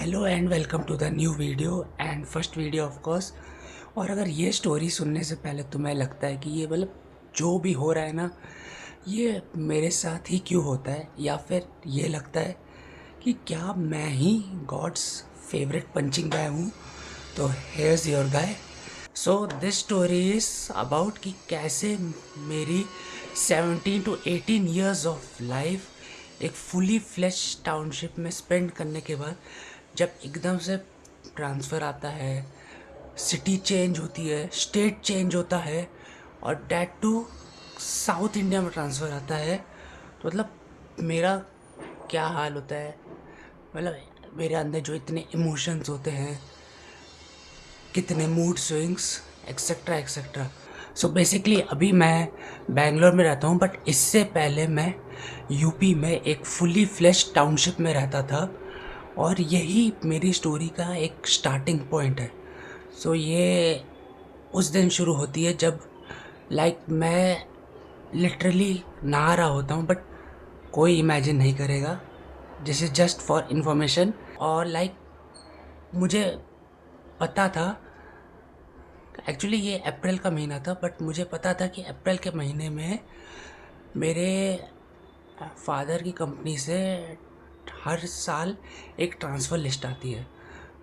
Hello and welcome to the new video and first video of course. और अगर ये story सुनने से पहले तुम्हें लगता है कि ये मतलब जो भी हो रहा है ना, ये मेरे साथ ही क्यों होता है, या फिर ये लगता है कि क्या मैं ही गॉड्स फेवरेट पंचिंग गाय हूँ, तो hairs your guy. So this story is about कि कैसे मेरी 17 to 18 ईयर्स ऑफ लाइफ एक फुली फ्लेश टाउनशिप में स्पेंड करने के बाद जब एकदम से ट्रांसफ़र आता है, सिटी चेंज होती है, स्टेट चेंज होता है, और डैट टू साउथ इंडिया में ट्रांसफ़र आता है, तो मतलब मेरा क्या हाल होता है। मतलब मेरे अंदर जो इतने इमोशंस होते हैं, कितने mood swings, etcetera etcetera. So basically अभी मैं बैंगलोर में रहता हूँ, बट इससे पहले मैं यूपी में एक फुली फ्लेश टाउनशिप में रहता था, और यही मेरी स्टोरी का एक स्टार्टिंग पॉइंट है। सो ये उस दिन शुरू होती है जब मैं लिटरली नहा रहा होता हूँ, बट कोई इमेजिन नहीं करेगा, this is just for information. और मुझे पता था, एक्चुअली ये अप्रैल का महीना था, बट मुझे पता था कि अप्रैल के महीने में मेरे फादर की कंपनी से हर साल एक ट्रांसफ़र लिस्ट आती है।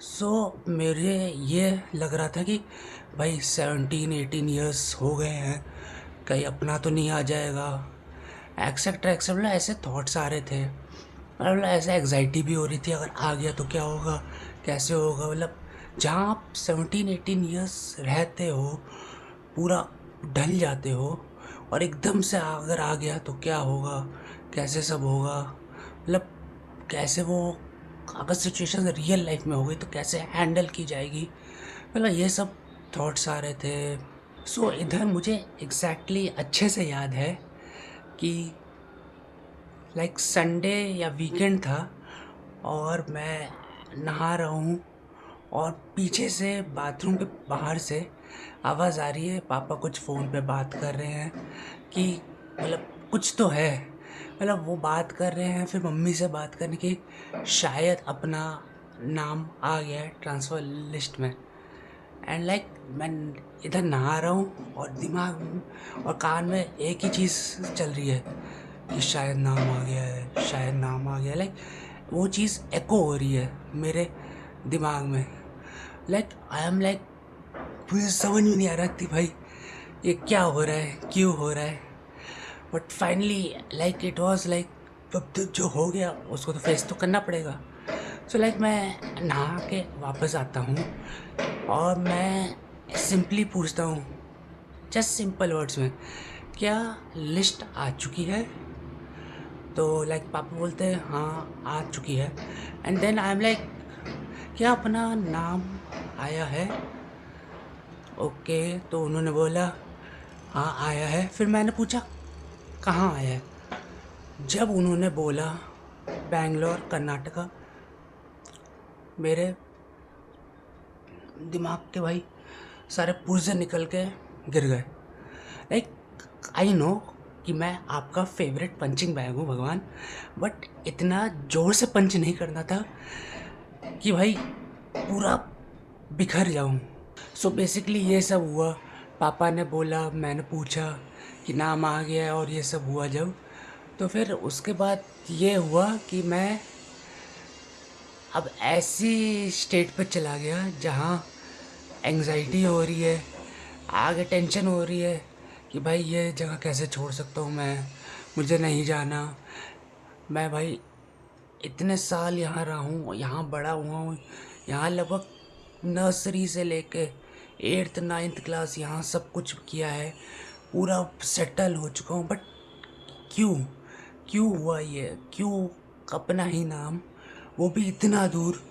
सो मुझे ये लग रहा था कि भाई 17-18 ईयर्स हो गए हैं, कहीं अपना तो नहीं आ जाएगा, एक्सेट्रा एक्सेट्रा, ऐसे थॉट्स आ रहे थे। मतलब ऐसे एग्जाइटी भी हो रही थी, अगर आ गया तो क्या होगा, कैसे होगा। मतलब जहाँ आप 17-18 ईयर्स रहते हो, पूरा ढल जाते हो, और एकदम से अगर आ गया तो क्या होगा, कैसे सब होगा, मतलब कैसे वो, अगर सिचुएशन रियल लाइफ में हो गई तो कैसे हैंडल की जाएगी, मतलब ये सब थॉट्स आ रहे थे। सो इधर मुझे एग्जैक्टली अच्छे से याद है कि संडे या वीकेंड था, और मैं नहा रहा हूँ, और पीछे से बाथरूम के बाहर से आवाज़ आ रही है, पापा कुछ फ़ोन पे बात कर रहे हैं कि मतलब कुछ तो है। मतलब वो बात कर रहे हैं, फिर मम्मी से बात करने की, शायद अपना नाम आ गया है ट्रांसफ़र लिस्ट में। एंड मैं इधर नहा रहा हूँ, और दिमाग और कान में एक ही चीज़ चल रही है कि शायद नाम आ गया है, शायद नाम आ गया है। वो चीज़ एको हो रही है मेरे दिमाग में। आई एम मुझे समझ में नहीं आ रहा कि भाई ये क्या हो रहा है, क्यों हो रहा है। बट फाइनली इट वॉज अब तो जो हो गया उसको तो फेस तो करना पड़ेगा। सो मैं नहा के वापस आता हूँ, और मैं सिंपली पूछता हूँ, जस्ट सिंपल वर्ड्स में, क्या लिस्ट आ चुकी है? तो पापा बोलते हैं हाँ आ चुकी है। एंड देन आई एम क्या अपना नाम आया है? ओके, तो उन्होंने बोला हाँ आया है। फिर मैंने पूछा कहाँ आया है? जब उन्होंने बोला बैंगलोर कर्नाटका, मेरे दिमाग के भाई सारे पुर्जे निकल के गिर गए। लाइक आई नो कि मैं आपका फेवरेट पंचिंग बैग हूँ भगवान, बट इतना ज़ोर से पंच नहीं करना था कि भाई पूरा बिखर जाऊँ। सो बेसिकली ये सब हुआ, पापा ने बोला, मैंने पूछा कि नाम आ गया है, और ये सब हुआ जब, तो फिर उसके बाद ये हुआ कि मैं अब ऐसी स्टेट पर चला गया जहाँ एंग्जाइटी हो रही है, आगे टेंशन हो रही है कि भाई ये जगह कैसे छोड़ सकता हूँ मैं, मुझे नहीं जाना। मैं भाई इतने साल यहाँ रहा हूँ, यहाँ बड़ा हुआ हूँ, यहाँ लगभग नर्सरी से लेके 8th 9th क्लास यहाँ सब कुछ किया है, पूरा सेटल हो चुका हूँ। बट क्यों, क्यों हुआ ये, क्यों अपना ही नाम, वो भी इतना दूर,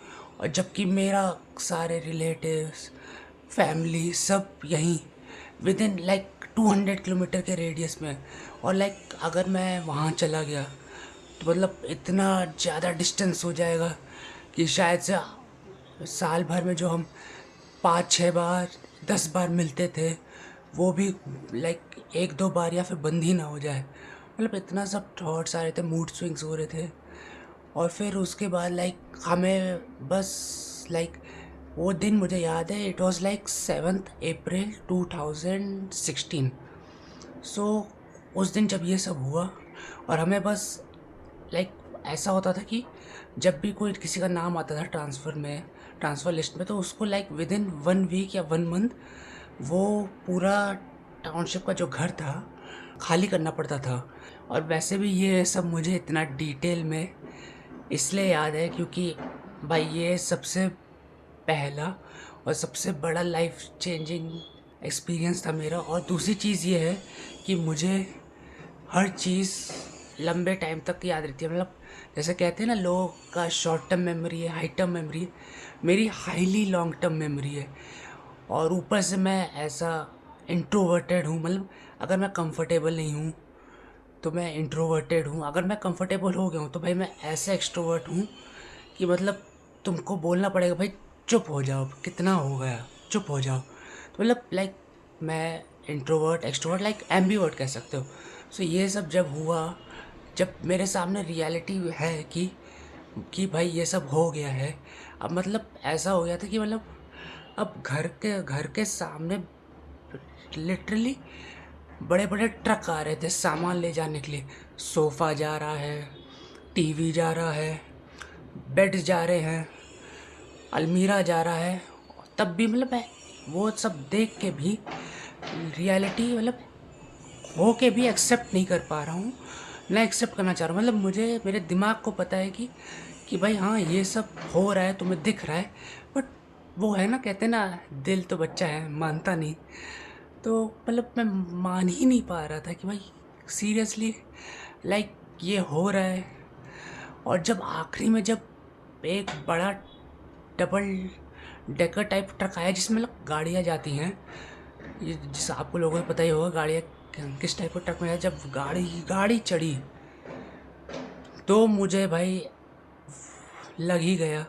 और जबकि मेरा सारे रिलेटिव्स, फैमिली सब यहीं विद इन 200 किलोमीटर के रेडियस में। और अगर मैं वहाँ चला गया तो मतलब इतना ज़्यादा डिस्टेंस हो जाएगा कि शायद से साल भर में जो हम 5-6 बार 10 बार मिलते थे, वो भी 1-2 बार या फिर बंद ही ना हो जाए। मतलब इतना सब थॉट्स आ रहे थे, मूड स्विंग्स हो रहे थे। और फिर उसके बाद लाइक हमें बस लाइक वो दिन मुझे याद है, इट वाज लाइक 7th अप्रैल 2016। सो उस दिन जब ये सब हुआ और हमें बस लाइक ऐसा होता था कि जब भी कोई किसी का नाम आता था ट्रांसफ़र लिस्ट में, तो उसको लाइक विद इन 1 वीक या 1 मंथ वो पूरा टाउनशिप का जो घर था खाली करना पड़ता था। और वैसे भी ये सब मुझे इतना डिटेल में इसलिए याद है क्योंकि भाई ये सबसे पहला और सबसे बड़ा लाइफ चेंजिंग एक्सपीरियंस था मेरा। और दूसरी चीज़ ये है कि मुझे हर चीज़ लंबे टाइम तक याद रहती है। मतलब जैसे कहते हैं ना, लोगों का शॉर्ट टर्म मेमोरी है, हाई टर्म मेमोरी है, मेरी हाईली लॉन्ग टर्म मेमोरी है। और ऊपर से मैं ऐसा इंट्रोवर्टेड हूँ, मतलब अगर मैं कंफर्टेबल नहीं हूँ तो मैं इंट्रोवर्टेड हूँ, अगर मैं कंफर्टेबल हो गया हूँ तो भाई मैं ऐसा एक्सट्रोवर्ट हूँ कि मतलब तुमको बोलना पड़ेगा भाई चुप हो जाओ, कितना हो गया, चुप हो जाओ। तो मतलब लाइक मैं इंट्रोवर्ट एक्सट्रोवर्ट लाइक एम्बीवर्ट कह सकते हो। सो ये सब जब हुआ, जब मेरे सामने रियलिटी है कि भाई ये सब हो गया है, अब मतलब ऐसा हो गया था कि मतलब अब घर के सामने लिटरली बड़े बड़े ट्रक आ रहे थे सामान ले जाने के लिए। सोफ़ा जा रहा है, टीवी जा रहा है, बेड जा रहे हैं, अलमीरा जा रहा है। तब भी मतलब मैं वो सब देख के भी रियलिटी मतलब हो के भी एक्सेप्ट नहीं कर पा रहा हूँ, ना एक्सेप्ट करना चाह रहा हूँ। मतलब मुझे मेरे दिमाग को पता है कि भाई हाँ ये सब हो रहा है, तुम्हें दिख रहा है, बट वो है ना, कहते हैं ना, दिल तो बच्चा है मानता नहीं। तो मतलब मैं मान ही नहीं पा रहा था कि भाई सीरियसली लाइक ये हो रहा है। और जब आखिरी में जब एक बड़ा डबल डेकर टाइप ट्रक आया जिसमें मतलब गाड़ियाँ जाती हैं, ये जिस आपको लोगों को पता ही होगा गाड़ियाँ किस टाइप के ट्रक में है, जब गाड़ी चढ़ी तो मुझे भाई लग ही गया,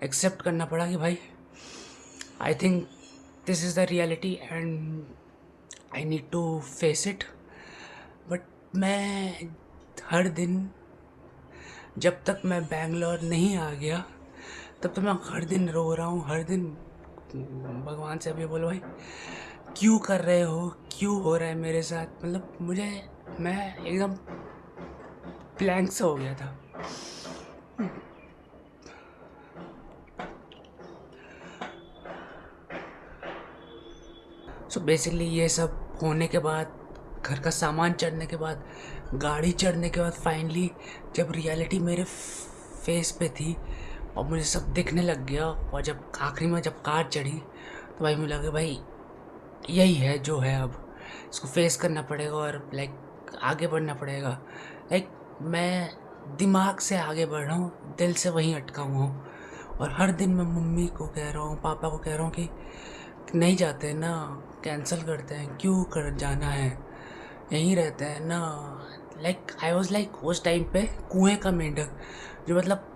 एक्सेप्ट करना पड़ा कि भाई I think this is the reality and I need to face it. But मैं हर दिन, जब तक मैं बैंगलोर नहीं आ गया तब तक मैं हर दिन रो रहा हूँ, हर दिन भगवान से अभी बोलो भाई क्यों कर रहे हो, क्यों हो रहा है मेरे साथ। मतलब मैं एकदम ब्लैंक सा हो गया था। सो बेसिकली ये सब होने के बाद, घर का सामान चढ़ने के बाद, गाड़ी चढ़ने के बाद, फाइनली जब रियलिटी मेरे फेस पे थी और मुझे सब दिखने लग गया, और जब आखिरी में जब कार चढ़ी तो भाई मुझे लगा भाई यही है जो है, अब इसको फेस करना पड़ेगा और लाइक आगे बढ़ना पड़ेगा। लाइक मैं दिमाग से आगे बढ़ रहा हूँ, दिल से वहीं अटका हुआ हूँ। और हर दिन मैं मम्मी को कह रहा हूँ, पापा को कह रहा हूँ कि नहीं जाते हैं ना, कैंसिल करते हैं, क्यों कर जाना है, यहीं रहते हैं ना। लाइक आई वॉज लाइक उस टाइम पे कुएं का मेंढक, जो मतलब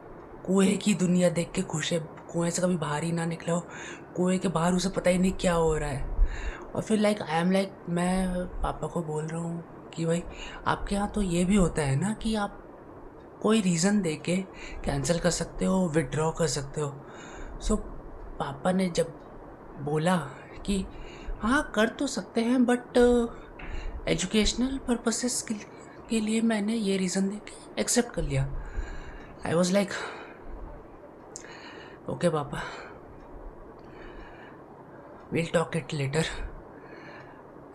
कुएं की दुनिया देख के खुश है, कुएं से कभी बाहर ही ना निकला हो, कुएं के बाहर उसे पता ही नहीं क्या हो रहा है। और फिर लाइक आई एम लाइक मैं पापा को बोल रहा हूँ कि भाई आपके यहाँ तो ये भी होता है ना कि आप कोई रीज़न दे के कैंसिल कर सकते हो, विड्रॉ कर सकते हो। सो पापा ने जब बोला कि हाँ कर तो सकते हैं बट एजुकेशनल पर्पसेस के लिए मैंने ये रीज़न दे के एक्सेप्ट कर लिया। आई वॉज लाइक ओके पापा, will talk it later.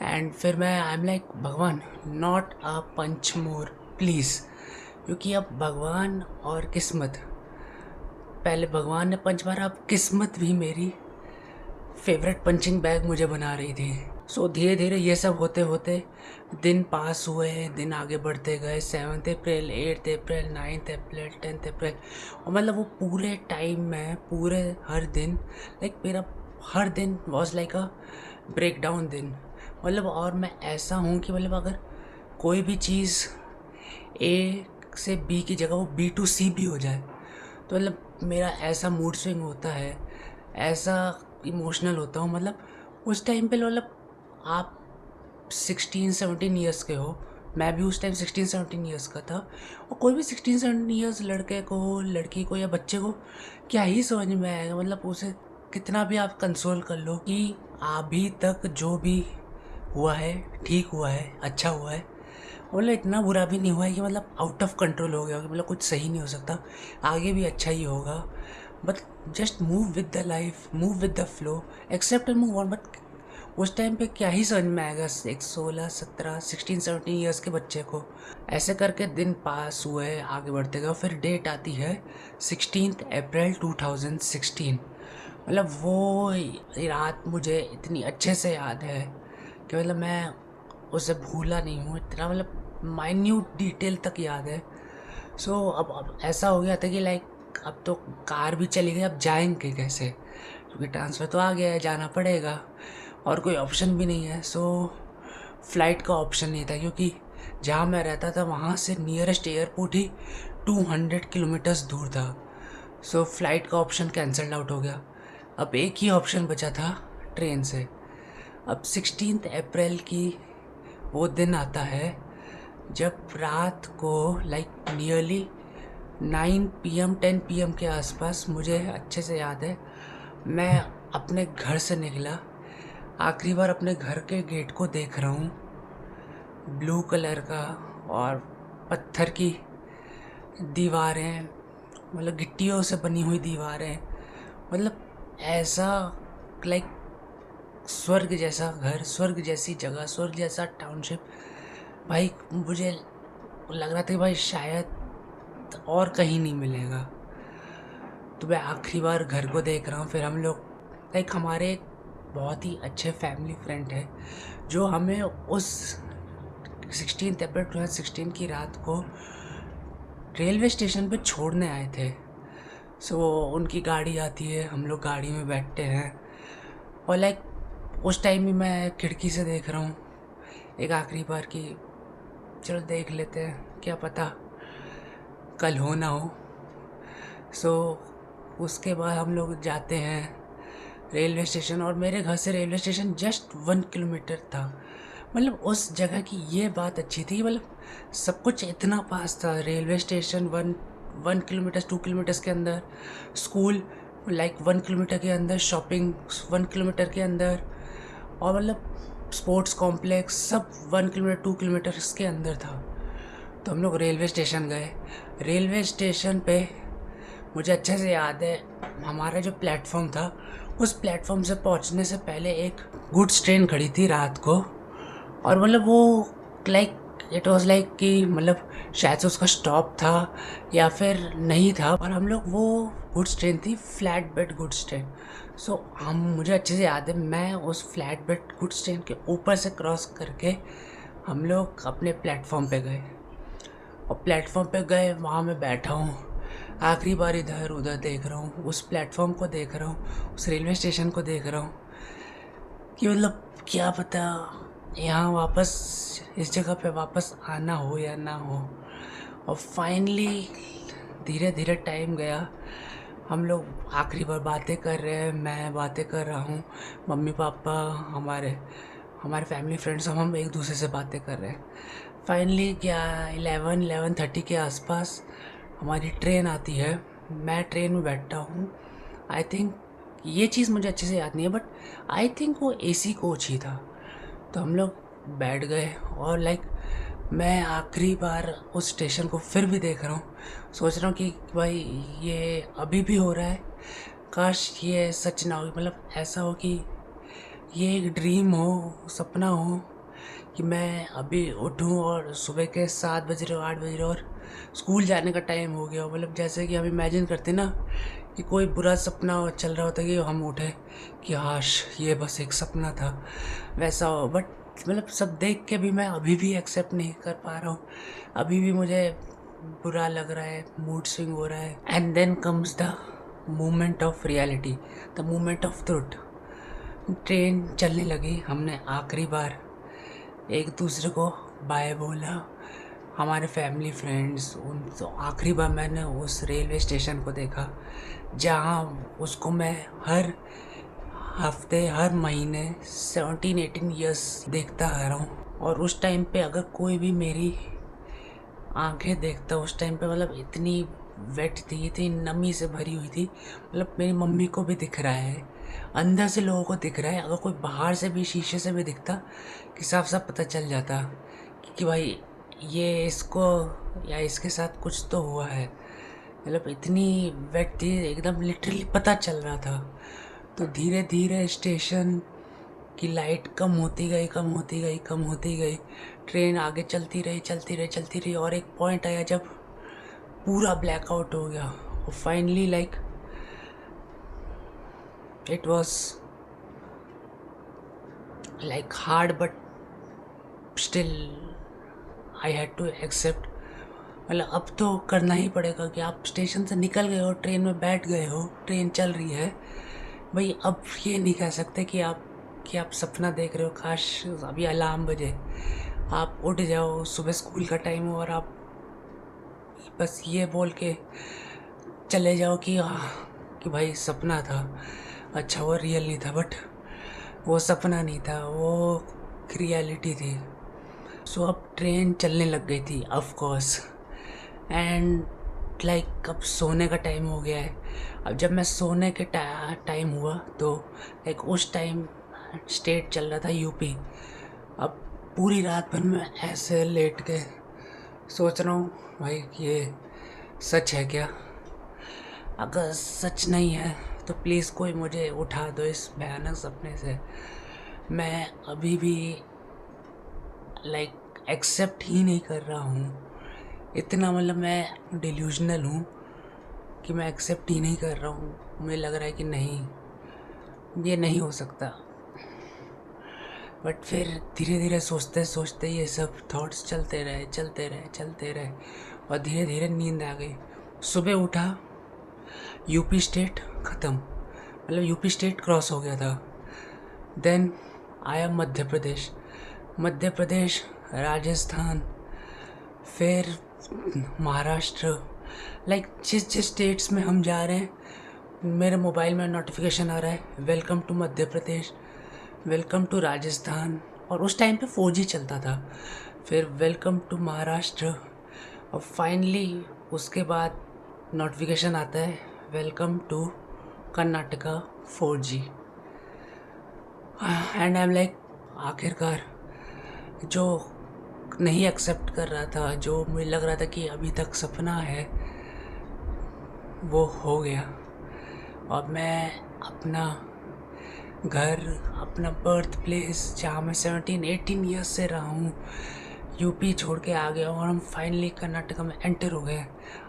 And फिर मैं आई एम लाइक भगवान not a punch more please, क्योंकि अब भगवान और किस्मत, पहले भगवान ने पंच मारा, अब किस्मत भी मेरी फेवरेट पंचिंग बैग मुझे बना रही थी। सो धीरे धीरे ये सब होते होते दिन पास हुए, दिन आगे बढ़ते गए। 7th अप्रैल, 8th अप्रैल, 9th अप्रैल, 10th अप्रैल, और मतलब वो पूरे टाइम में पूरे हर दिन लाइक मेरा हर दिन was like a break down दिन। मतलब और मैं ऐसा हूँ कि मतलब अगर कोई भी चीज़ ए से बी की जगह वो बी टू सी भी हो जाए तो मतलब मेरा ऐसा मूड स्विंग होता है, ऐसा इमोशनल होता हूँ। मतलब उस टाइम पे मतलब आप 16-17 ईयर्स के हो मैं भी उस टाइम 16-17 ईयर्स का था। और कोई भी 16-17 ईयर्स लड़के को, लड़की को या बच्चे को क्या ही समझ में आएगा, मतलब उसे कितना भी आप कंसोल कर लो कि अभी तक जो भी हुआ है ठीक हुआ है, अच्छा हुआ है, मतलब इतना बुरा भी नहीं हुआ है कि मतलब आउट ऑफ कंट्रोल हो गया हो कि मतलब कुछ सही नहीं हो सकता, आगे भी अच्छा ही होगा। But just move with the life, move with the flow, accept and move on. But उस टाइम पे क्या ही समझ में आएगा एक 16-17 ईयर्स के बच्चे को। ऐसे करके दिन पास हुए, आगे बढ़ते गए। फिर डेट आती है 16 अप्रैल 2016। मतलब वो रात मुझे इतनी अच्छे से याद है कि मतलब मैं उसे भूला नहीं हूँ, इतना मतलब माइन्यूट डिटेल तक याद है। सो अब ऐसा हो गया था कि लाइक अब तो कार भी चली गई, अब जाएंगे कैसे, क्योंकि ट्रांसफ़र तो आ गया है, जाना पड़ेगा और कोई ऑप्शन भी नहीं है। सो फ़्लाइट का ऑप्शन नहीं था, क्योंकि जहाँ मैं रहता था वहाँ से नियरेस्ट एयरपोर्ट ही 200 किलोमीटर्स दूर था। सो फ़्लाइट का ऑप्शन कैंसल्ड आउट हो गया। अब एक ही ऑप्शन बचा था, ट्रेन से। अब 16 अप्रैल की वो दिन आता है जब रात को लाइक नियरली 9 PM 10 PM के आसपास, मुझे अच्छे से याद है, मैं अपने घर से निकला। आखिरी बार अपने घर के गेट को देख रहा हूँ, ब्लू कलर का और पत्थर की दीवारें, मतलब गिट्टियों से बनी हुई दीवारें, मतलब ऐसा लाइक स्वर्ग जैसा घर, स्वर्ग जैसी जगह, स्वर्ग जैसा टाउनशिप। भाई मुझे लग रहा था कि भाई शायद और कहीं नहीं मिलेगा। तो मैं आखिरी बार घर को देख रहा हूँ। फिर हम लोग लाइक हमारे एक बहुत ही अच्छे फैमिली फ्रेंड है जो हमें उस 16 अप्रैल 2016 की रात को रेलवे स्टेशन पे छोड़ने आए थे। सो उनकी गाड़ी आती है, हम लोग गाड़ी में बैठते हैं और लाइक उस टाइम भी मैं खिड़की से देख रहा हूँ एक आखिरी बार कि चलो देख लेते हैं, क्या पता कल हो ना हो। सो उसके बाद हम लोग जाते हैं रेलवे स्टेशन, और मेरे घर से रेलवे स्टेशन जस्ट 1 किलोमीटर था। मतलब उस जगह की ये बात अच्छी थी, मतलब सब कुछ इतना पास था। रेलवे स्टेशन 1 किलोमीटर 2 किलोमीटर्स के अंदर, स्कूल लाइक 1 किलोमीटर के अंदर, शॉपिंग 1 किलोमीटर के अंदर, और मतलब स्पोर्ट्स कॉम्प्लेक्स सब 1 किलोमीटर 2 किलोमीटर्स के अंदर था। तो हम लोग रेलवे स्टेशन गए। रेलवे स्टेशन पे मुझे अच्छे से याद है, हमारा जो प्लेटफॉर्म था, उस प्लेटफॉर्म से पहुंचने से पहले एक गुड्स ट्रेन खड़ी थी रात को। और मतलब वो लाइक इट वाज लाइक कि मतलब शायद से उसका स्टॉप था या फिर नहीं था, और हम लोग वो गुड्स ट्रेन थी, फ्लैट बेड गुड्स ट्रेन। सो हम मुझे अच्छे से याद है, मैं उस फ्लैट बेड गुड्स ट्रेन के ऊपर से क्रॉस करके हम लोग अपने प्लेटफॉर्म पे गए। और प्लेटफॉर्म पे गए, वहाँ मैं बैठा हूँ, आखिरी बार इधर उधर देख रहा हूँ, उस प्लेटफॉर्म को देख रहा हूँ, उस रेलवे स्टेशन को देख रहा हूँ कि मतलब क्या पता यहाँ वापस इस जगह पे वापस आना हो या ना हो। और फाइनली धीरे धीरे टाइम गया, हम लोग आखिरी बार बातें कर रहे हैं, मैं बातें कर रहा हूँ, मम्मी पापा, हमारे हमारे फैमिली फ्रेंड्स, हम एक दूसरे से बातें कर रहे हैं। फाइनली क्या 11-11:30 के आसपास हमारी ट्रेन आती है। मैं ट्रेन में बैठा हूँ। आई थिंक ये चीज़ मुझे अच्छे से याद नहीं है, बट आई थिंक वो एसी कोच ही था। तो हम लोग बैठ गए और लाइक मैं आखिरी बार उस स्टेशन को फिर भी देख रहा हूँ, सोच रहा हूँ कि भाई ये अभी भी हो रहा है, काश ये सच ना हो, मतलब ऐसा हो कि ये एक ड्रीम हो, सपना हो कि मैं अभी उठूँ और सुबह के 7 बज रहे हो, 8 बज रहे हो और स्कूल जाने का टाइम हो गया हो। मतलब जैसे कि हम इमेजिन करते ना कि कोई बुरा सपना चल रहा होता कि हम उठे कि हाश ये बस एक सपना था, वैसा हो। बट मतलब सब देख के भी मैं अभी भी एक्सेप्ट नहीं कर पा रहा हूँ, अभी भी मुझे बुरा लग रहा है, मूड स्विंग हो रहा है। And then comes the moment of reality, the moment of truth. Train चलने लगी, हमने आखिरी बार एक दूसरे को बाय बोला, हमारे फैमिली फ्रेंड्स, उन तो आखिरी बार मैंने उस रेलवे स्टेशन को देखा जहाँ उसको मैं हर हफ्ते, हर महीने 17-18 ईयर्स देखता आ रहा हूँ। और उस टाइम पे अगर कोई भी मेरी आंखें देखता उस टाइम पे, मतलब इतनी वेट थी, इतनी नमी से भरी हुई थी, मतलब मेरी मम्मी को भी दिख रहा है, अंदर से लोगों को दिख रहा है। अगर कोई बाहर से भी शीशे से भी दिखता कि साफ साफ पता चल जाता कि भाई ये इसको या इसके साथ कुछ तो हुआ है। मतलब इतनी वेट थी, एकदम लिटरली पता चल रहा था। तो धीरे धीरे स्टेशन की लाइट कम होती गई, कम होती गई, कम होती गई। ट्रेन आगे चलती रही, चलती रही, चलती रही, और एक पॉइंट आया जब पूरा ब्लैकआउट हो गया। और finally like it was like hard, but still I had to accept. मतलब अब तो करना ही पड़ेगा कि आप स्टेशन से निकल गए हो, ट्रेन में बैठ गए हो, ट्रेन चल रही है भाई। अब ये नहीं कह सकते कि आप सपना देख रहे हो, काश अभी अलार्म बजे, आप उठ जाओ, सुबह स्कूल का टाइम हो और आप बस ये बोल के चले जाओ कि भाई सपना था। अच्छा वो रियल नहीं था, बट वो सपना नहीं था, वो रियलिटी थी। सो अब ट्रेन चलने लग गई थी ऑफ कोर्स, एंड लाइक अब सोने का टाइम हो गया है। अब जब मैं सोने के टाइम हुआ तो लाइक उस टाइम स्टेट चल रहा था यूपी। अब पूरी रात भर मैं ऐसे लेट के सोच रहा हूँ भाई ये सच है क्या। अगर सच नहीं है तो प्लीज़ कोई मुझे उठा दो इस भयानक सपने से। मैं अभी भी लाइक एक्सेप्ट ही नहीं कर रहा हूँ। इतना मतलब मैं डिल्यूजनल हूँ कि मैं एक्सेप्ट ही नहीं कर रहा हूँ। मुझे लग रहा है कि नहीं, ये नहीं हो सकता। बट फिर धीरे धीरे सोचते सोचते ये सब थॉट्स चलते रहे, चलते रहे, चलते रहे, और धीरे धीरे नींद आ गई। सुबह उठा, यूपी स्टेट ख़त्म, मतलब यूपी स्टेट क्रॉस हो गया था। देन आया मध्य प्रदेश, मध्य प्रदेश, राजस्थान, फिर महाराष्ट्र। लाइक जिस जिस स्टेट्स में हम जा रहे हैं मेरे मोबाइल में नोटिफिकेशन आ रहा है, welcome to Madhya Pradesh, welcome to Rajasthan. और उस टाइम पे 4G चलता था। फिर वेलकम टू महाराष्ट्र, और फाइनली उसके बाद नोटिफिकेशन आता है welcome to Karnataka 4G। And I am like आखिरकार जो नहीं एक्सेप्ट कर रहा था, जो मुझे लग रहा था कि अभी तक सपना है, वो हो गया। और मैं अपना घर, अपना बर्थ प्लेस जहाँ मैं 17-18 ईयर्स से रहा हूँ, यूपी छोड़ के आ गया और हम फाइनली कर्नाटका में एंटर हो गए।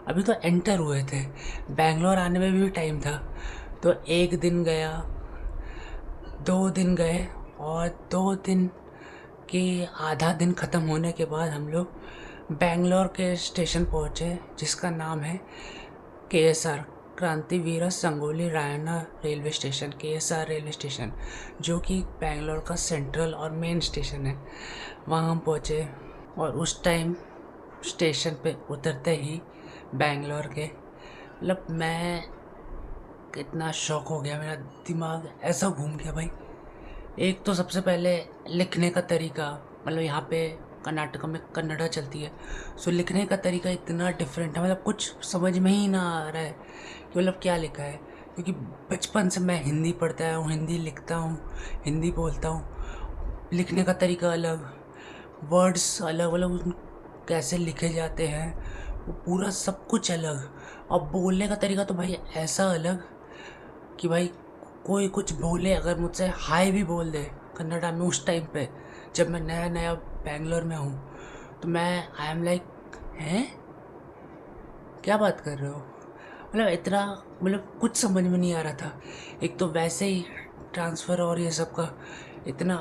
अभी तो एंटर हुए थे, बैंगलोर आने में भी टाइम था। तो 1 दिन गया, 2 दिन गए, और 2 दिन के आधा दिन ख़त्म होने के बाद हम लोग बैंगलोर के स्टेशन पहुँचे, जिसका नाम है KSR, Krantiveera Sangolli Rayanna railway station, KSR railway station, जो कि बैंगलोर का सेंट्रल और मेन स्टेशन है। वहाँ हम पहुँचे, और उस टाइम स्टेशन पे उतरते ही बैंगलोर के, मतलब मैं कितना शॉक हो गया, मेरा दिमाग ऐसा घूम गया भाई। एक तो सबसे पहले लिखने का तरीका, मतलब यहाँ पे कर्नाटका में कन्नड़ा चलती है, सो लिखने का तरीका इतना डिफरेंट है, मतलब कुछ समझ में ही ना आ रहा है कि मतलब क्या लिखा है। क्योंकि बचपन से मैं हिंदी पढ़ता आया हूँ, हिंदी लिखता हूँ, हिंदी बोलता हूँ, लिखने का तरीका अलग, वर्ड्स अलग अलग कैसे लिखे जाते हैं, वो पूरा सब कुछ अलग। और बोलने का तरीका तो भाई ऐसा अलग कि भाई कोई कुछ बोले, अगर मुझसे हाय भी बोल दे कन्नड़ा में उस टाइम पे, जब मैं नया नया बैंगलोर में हूँ, तो मैं आई एम लाइक हैं क्या बात कर रहे हो। मतलब इतना, मतलब कुछ समझ में नहीं आ रहा था। एक तो वैसे ही ट्रांसफ़र और ये सब का इतना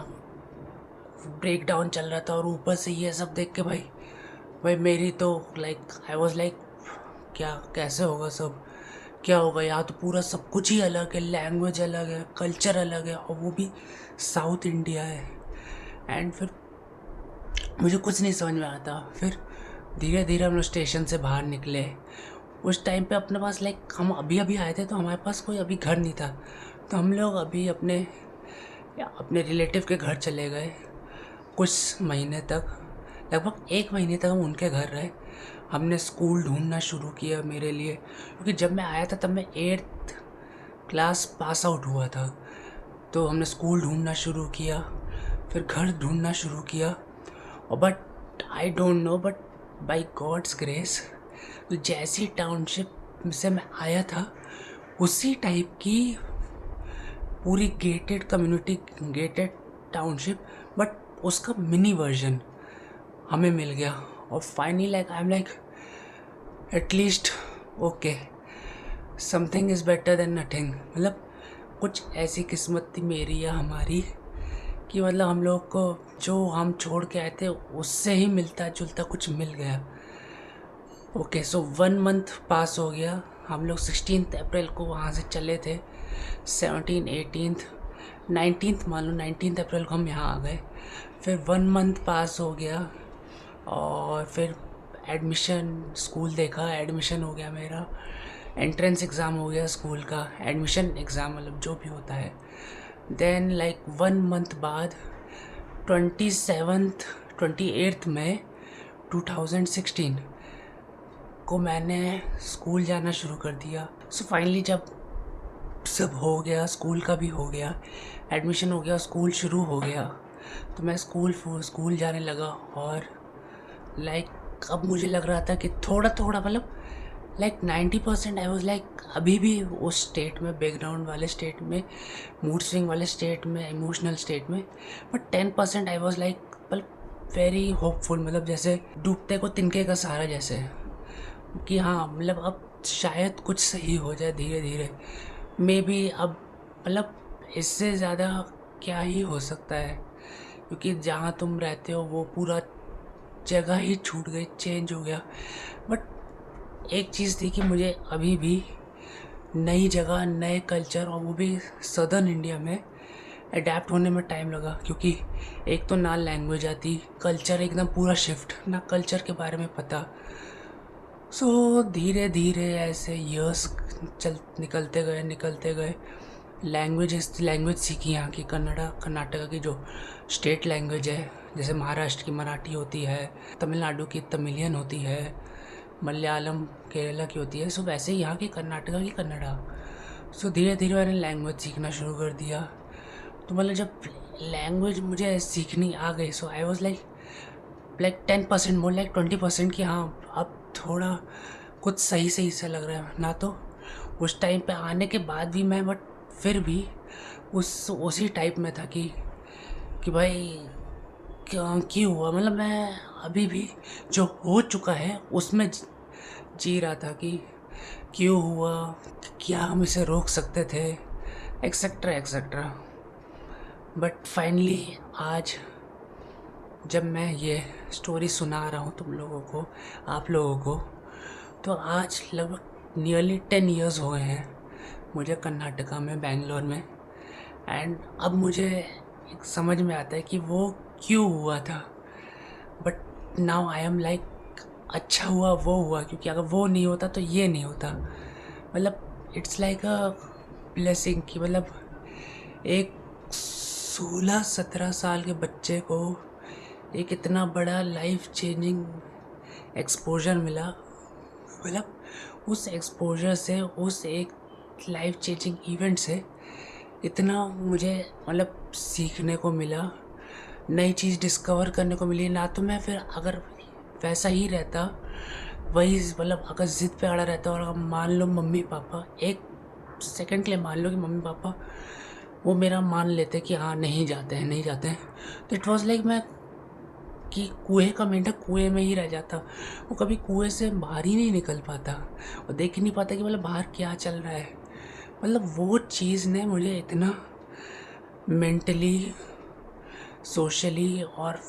ब्रेक डाउन चल रहा था, और ऊपर से ये सब देख के भाई मेरी तो लाइक आई वाज लाइक क्या कैसे होगा सब, क्या होगा। यहाँ तो पूरा सब कुछ ही अलग है, लैंग्वेज अलग है, कल्चर अलग है, और वो भी साउथ इंडिया है। एंड फिर मुझे कुछ नहीं समझ में आता। फिर धीरे धीरे हम लोग स्टेशन से बाहर निकले। उस टाइम पे अपने पास लाइक हम अभी अभी आए थे, तो हमारे पास कोई अभी घर नहीं था, तो हम लोग अभी अपने रिलेटिव के घर चले गए। कुछ महीने तक, लगभग 1 महीने तक हम उनके घर रहे। हमने स्कूल ढूंढना शुरू किया मेरे लिए, क्योंकि जब मैं आया था तब मैं 8th क्लास पास आउट हुआ था। तो हमने स्कूल ढूंढना शुरू किया, फिर घर ढूंढना शुरू किया। और but I don't know, but by God's grace जैसी टाउनशिप से मैं आया था उसी टाइप की पूरी gated community, gated township, but उसका मिनी वर्जन हमें मिल गया। और finally like I am like at least okay, something is better than nothing. मतलब कुछ ऐसी किस्मत थी मेरी या हमारी कि मतलब हम लोग को जो हम छोड़ के आए थे उससे ही मिलता जुलता कुछ मिल गया। ओके, सो 1 मंथ पास हो गया। हम लोग 16 अप्रैल को वहाँ से चले थे। 17, 18, 19 मान लो, 19 अप्रैल को हम यहाँ आ गए। फिर 1 मंथ पास हो गया और फिर एडमिशन, स्कूल देखा, एडमिशन हो गया मेरा। एंट्रेंस एग्ज़ाम हो गया स्कूल का, एडमिशन एग्ज़ाम मतलब जो भी होता है। देन लाइक 1 मंथ बाद 28 मई 2016 को मैंने स्कूल जाना शुरू कर दिया। सो फाइनली जब सब हो गया, स्कूल का भी हो गया, एडमिशन हो गया, स्कूल शुरू हो गया, तो मैं स्कूल जाने लगा। और लाइक अब मुझे लग रहा था कि थोड़ा थोड़ा मतलब लाइक 90% आई वॉज लाइक अभी भी उस स्टेट में, बैकग्राउंड वाले स्टेट में, मूड स्विंग वाले स्टेट में, इमोशनल स्टेट में। बट 10% आई वॉज लाइक मतलब वेरी होपफुल, मतलब जैसे डूबते को तिनके का सहारा जैसे, कि हाँ मतलब अब शायद कुछ सही हो जाए धीरे धीरे। मे बी अब मतलब इससे ज़्यादा क्या ही हो सकता है, क्योंकि जहाँ तुम रहते हो वो पूरा जगह ही छूट गई, चेंज हो गया। बट एक चीज़ थी कि मुझे अभी भी नई जगह, नए कल्चर, और वो भी सदर्न इंडिया में अडेप्ट होने में टाइम लगा, क्योंकि एक तो ना लैंग्वेज आती, कल्चर एकदम पूरा शिफ्ट, ना कल्चर के बारे में पता। सो धीरे धीरे ऐसे ईयर्स निकलते गए। लैंग्वेज सीखी यहाँ की, कर्नाटका की जो स्टेट लैंग्वेज है, जैसे महाराष्ट्र की मराठी होती है, तमिलनाडु की तमिलियन होती है, मलयालम केरला की होती है। सो वैसे ही यहाँ की कर्नाटका की कन्नड़ा। सो धीरे धीरे मैंने लैंग्वेज सीखना शुरू कर दिया। तो मतलब जब लैंग्वेज मुझे सीखनी आ गई, so I was like 10% more like 20% कि हाँ अब थोड़ा कुछ सही सा लग रहा है। ना तो उस टाइम पे आने के बाद भी मैं, बट फिर भी उसी टाइप में था कि भाई क्यों हुआ, मतलब मैं अभी भी जो हो चुका है उसमें जी रहा था कि क्यों हुआ, क्या हम इसे रोक सकते थे, एक्सेट्रा एक्सेट्रा। बट फाइनली आज जब मैं ये स्टोरी सुना रहा हूँ तुम लोगों को, आप लोगों को, तो आज लगभग नियरली 10 इयर्स हो गए हैं मुझे कर्नाटका में, बेंगलोर में। एंड अब मुझे एक समझ में आता है कि वो क्यों हुआ था। But now I am like अच्छा हुआ वो हुआ, क्योंकि अगर वो नहीं होता तो ये नहीं होता। मतलब इट्स लाइक अ ब्लेसिंग कि मतलब एक 16-17 साल के बच्चे को एक इतना बड़ा लाइफ चेंजिंग एक्सपोजर मिला। मतलब उस एक्सपोजर से, उस एक लाइफ चेंजिंग इवेंट से इतना मुझे मतलब सीखने को मिला, नई चीज़ डिस्कवर करने को मिली। ना तो मैं फिर अगर वैसा ही रहता, वही मतलब अगर ज़िद पे अड़ा रहता, और अगर मान लो मम्मी पापा एक सेकंड के लिए मान लो कि मम्मी पापा वो मेरा मान लेते कि हाँ नहीं जाते हैं, तो इट वाज लाइक मैं कि कुएं का मेंढक कुएं में ही रह जाता। वो कभी कुएं से बाहर ही नहीं निकल पाता और देख ही नहीं पाता कि मतलब बाहर क्या चल रहा है। मतलब वो चीज़ ने मुझे इतना मेंटली, सोशली और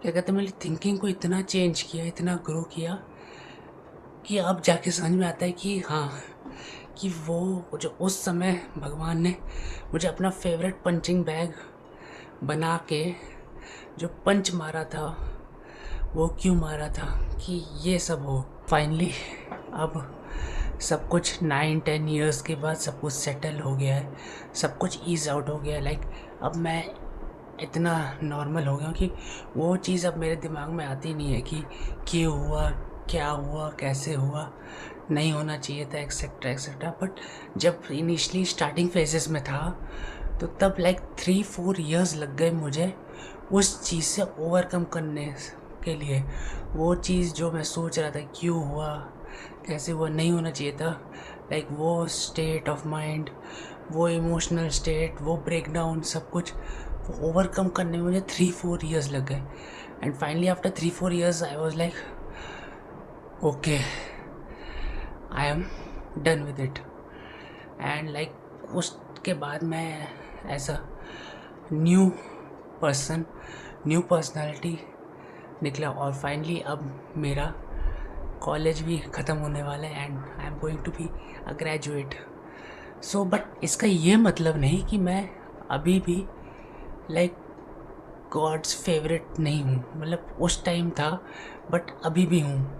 क्या कहते हैं, मेरी थिंकिंग को इतना चेंज किया, इतना ग्रो किया कि अब जाके समझ में आता है कि हाँ, कि वो जो उस समय भगवान ने मुझे अपना फेवरेट पंचिंग बैग बना के जो पंच मारा था, वो क्यों मारा था कि ये सब हो। फाइनली अब सब कुछ 9-10 ईयर्स के बाद सब कुछ सेटल हो गया है, सब कुछ ईज आउट हो गया है। लाइक अब मैं इतना नॉर्मल हो गया हूँ कि वो चीज़ अब मेरे दिमाग में आती नहीं है कि क्यों हुआ, क्या हुआ, कैसे हुआ, नहीं होना चाहिए था, एक्सेट्रा एक्सेट्रा। बट जब इनिशली स्टार्टिंग फेजेस में था तो तब लाइक 3-4 इयर्स लग गए मुझे उस चीज़ से ओवरकम करने के लिए। वो चीज़ जो मैं सोच रहा था क्यों हुआ, कैसे हुआ, नहीं होना चाहिए था, लाइक वो स्टेट ऑफ माइंड, वो इमोशनल स्टेट, वो ब्रेकडाउन, सब कुछ वो ओवरकम करने में मुझे 3-4 इयर्स लग गए। And finally after 3-4 years I was like okay, I am done with it. And like उसके बाद मैं as a new person, new personality निकला। और फाइनली अब मेरा कॉलेज भी ख़त्म होने वाला है and I am going to be a graduate. So but इसका ये मतलब नहीं कि मैं अभी भी लाइक गॉड्स फेवरेट नहीं हूँ। मतलब उस टाइम था बट अभी भी हूँ।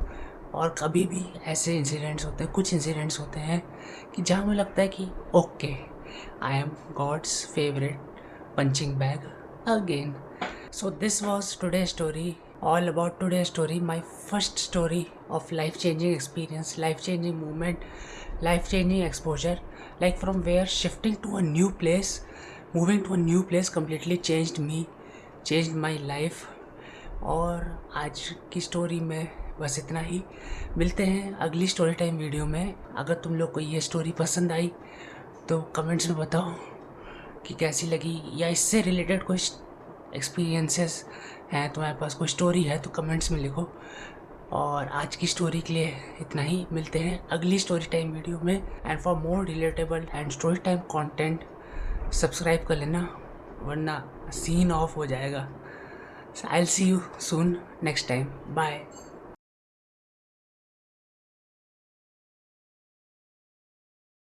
और कभी भी ऐसे इंसिडेंट्स होते हैं, कुछ इंसिडेंट्स होते हैं कि जहाँ मुझे लगता है कि okay, I am God's favourite punching bag again. So this was today's story, all about today's story, my first story of life-changing experience, life-changing movement, life-changing exposure, like from where shifting to a new place, moving to a new place completely changed me, changed my life। और आज की story में बस इतना ही। मिलते हैं अगली story time video में। अगर तुम लोग को ये स्टोरी पसंद आई तो कमेंट्स में बताओ कि कैसी लगी, या इससे रिलेटेड कोई एक्सपीरियंसेस हैं, तुम्हारे पास कोई स्टोरी है तो कमेंट्स में लिखो। और आज की स्टोरी के लिए इतना ही। मिलते हैं अगली स्टोरी टाइम वीडियो में। And for more relatable and story time content subscribe कर लेना, वरना सीन ऑफ हो जाएगा। I will see you soon next time. Bye.